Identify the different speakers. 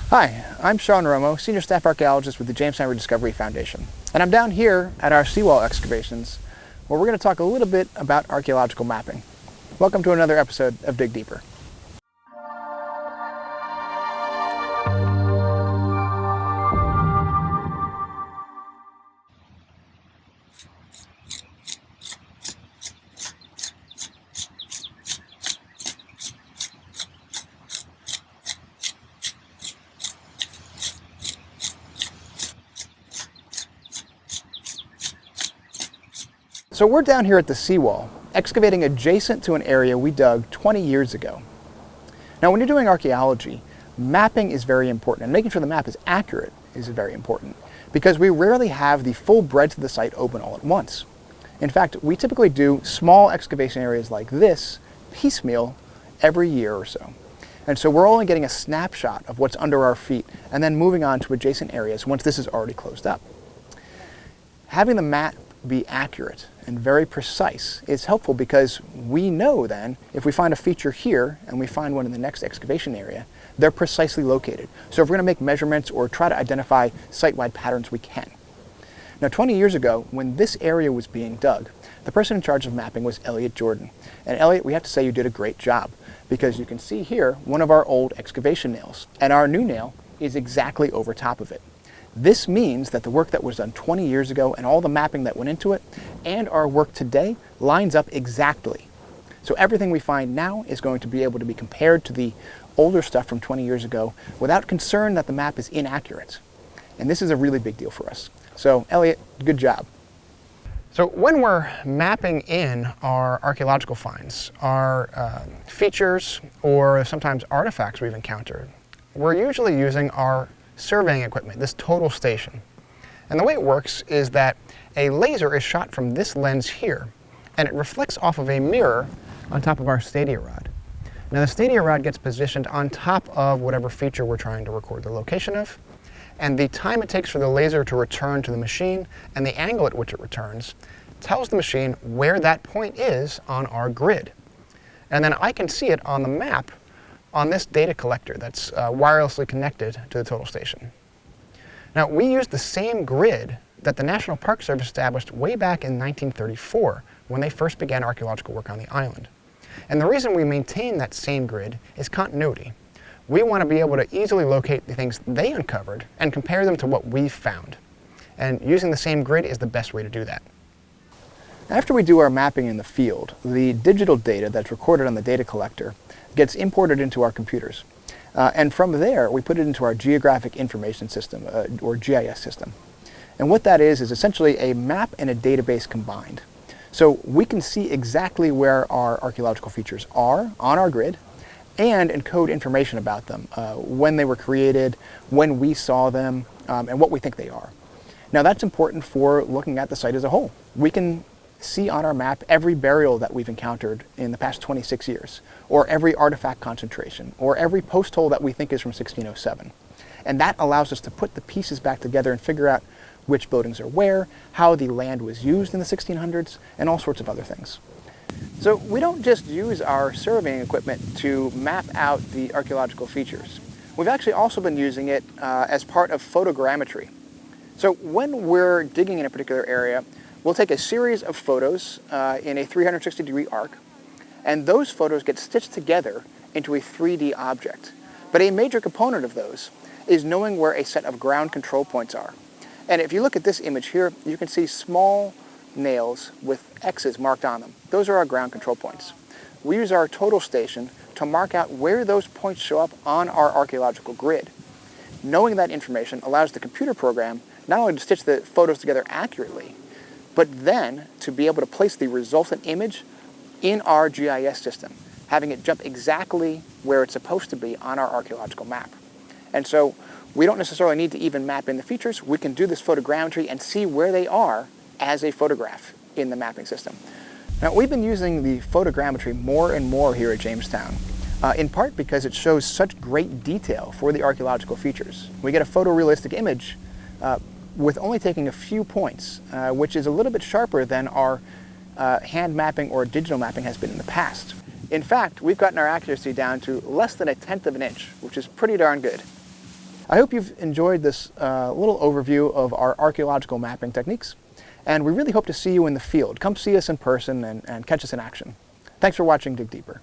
Speaker 1: Hi, I'm Sean Romo, Senior Staff Archaeologist with the Jamestown Rediscovery Foundation. And I'm down here at our seawall excavations where we're going to talk a little bit about archaeological mapping. Welcome to another episode of Dig Deeper. So we're down here at the seawall, excavating adjacent to an area we dug 20 years ago. Now when you're doing archaeology, mapping is very important, and making sure the map is accurate is very important, because we rarely have the full breadth of the site open all at once. In fact, we typically do small excavation areas like this piecemeal every year or so. And so we're only getting a snapshot of what's under our feet and then moving on to adjacent areas once this is already closed up. Having the map be accurate and very precise is helpful because we know then if we find a feature here and we find one in the next excavation area, they're precisely located. So if we're going to make measurements or try to identify site-wide patterns, we can. Now 20 years ago, when this area was being dug, the person in charge of mapping was Elliot Jordan. And Elliot, we have to say you did a great job, because you can see here one of our old excavation nails, and our new nail is exactly over top of it. This means that the work that was done 20 years ago and all the mapping that went into it and our work today lines up exactly. So everything we find now is going to be able to be compared to the older stuff from 20 years ago without concern that the map is inaccurate. And this is a really big deal for us. So Elliot, good job. So when we're mapping in our archaeological finds, our features or sometimes artifacts we've encountered, we're usually using our surveying equipment, this total station. And the way it works is that a laser is shot from this lens here, and it reflects off of a mirror on top of our stadia rod. Now the stadia rod gets positioned on top of whatever feature we're trying to record the location of, and the time it takes for the laser to return to the machine and the angle at which it returns tells the machine where that point is on our grid. And then I can see it on the map on this data collector that's wirelessly connected to the total station. Now we use the same grid that the National Park Service established way back in 1934 when they first began archaeological work on the island. And the reason we maintain that same grid is continuity. We want to be able to easily locate the things they uncovered and compare them to what we've found. And using the same grid is the best way to do that. After we do our mapping in the field, the digital data that's recorded on the data collector gets imported into our computers. And from there, we put it into our Geographic Information System, or GIS system. And what that is essentially a map and a database combined. So we can see exactly where our archaeological features are on our grid and encode information about them, when they were created, when we saw them, and what we think they are. Now that's important for looking at the site as a whole. We can see on our map every burial that we've encountered in the past 26 years, or every artifact concentration, or every post hole that we think is from 1607. And that allows us to put the pieces back together and figure out which buildings are where, how the land was used in the 1600s, and all sorts of other things. So we don't just use our surveying equipment to map out the archaeological features. We've actually also been using it as part of photogrammetry. So when we're digging in a particular area, we'll take a series of photos in a 360-degree arc, and those photos get stitched together into a 3D object. But a major component of those is knowing where a set of ground control points are. And if you look at this image here, you can see small nails with X's marked on them. Those are our ground control points. We use our total station to mark out where those points show up on our archaeological grid. Knowing that information allows the computer program not only to stitch the photos together accurately, but then to be able to place the resultant image in our GIS system, having it jump exactly where it's supposed to be on our archaeological map. And so we don't necessarily need to even map in the features. We can do this photogrammetry and see where they are as a photograph in the mapping system. Now we've been using the photogrammetry more and more here at Jamestown, in part because it shows such great detail for the archaeological features. We get a photorealistic image with only taking a few points, which is a little bit sharper than our hand mapping or digital mapping has been in the past. In fact, we've gotten our accuracy down to less than 1/10 of an inch, which is pretty darn good. I hope you've enjoyed this little overview of our archaeological mapping techniques, and we really hope to see you in the field. Come see us in person and catch us in action. Thanks for watching Dig Deeper.